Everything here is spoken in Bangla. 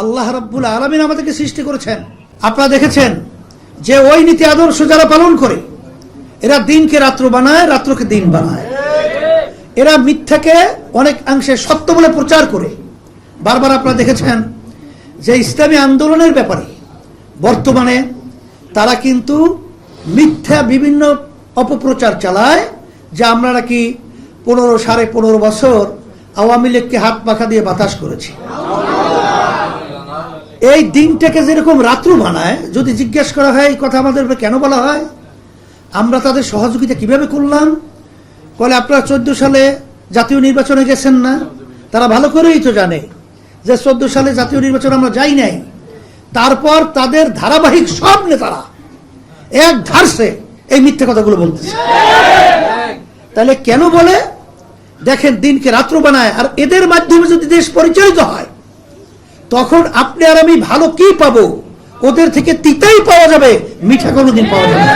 আল্লাহ রাব্বুল আলামিন আমাদেরকে সৃষ্টি করেছেন। আপনারা দেখেছেন যে ওই নীতি আদর্শ যারা পালন করে এরা দিনকে রাত্র বানায়, রাত্রকে দিন বানায়। এরা মিথ্যাকে অনেকাংশে সত্য বলে প্রচার করে। বারবার আপনারা দেখেছেন যে ইসলামী আন্দোলনের ব্যাপারে বর্তমানে তারা কিন্তু মিথ্যা বিভিন্ন অপপ্রচার চালায়, যে আমরা নাকি 15-15.5 বছর আওয়ামী লীগকে হাত পাখা দিয়ে বাতাস করেছি। এই দিনটাকে যেরকম রাত্র বানায়, যদি জিজ্ঞেস করা হয় এই কথা আমাদের কেন বলা হয়, আমরা তাদের সহযোগিতা কিভাবে করলাম, বলে আপনারা 14 সালে জাতীয় নির্বাচনে গেছেন না? তারা ভালো করেই তো জানে যে 14 সালে জাতীয় নির্বাচন আমরা যাই নাই। তারপর তাদের ধারাবাহিক সব নেতারা এক ধারসে এই মিথ্যে কথাগুলো বলতেছে। তাহলে কেন বলে? দেখেন, দিনকে রাত্র বানায়। আর এদের মাধ্যমে যদি দেশ পরিচালিত হয় তখন আপনি আর আমি ভালো কি পাবো? ওদের থেকে তিতাই পাওয়া যাবে, মিঠা কোনোদিন পাওয়া যাবে না।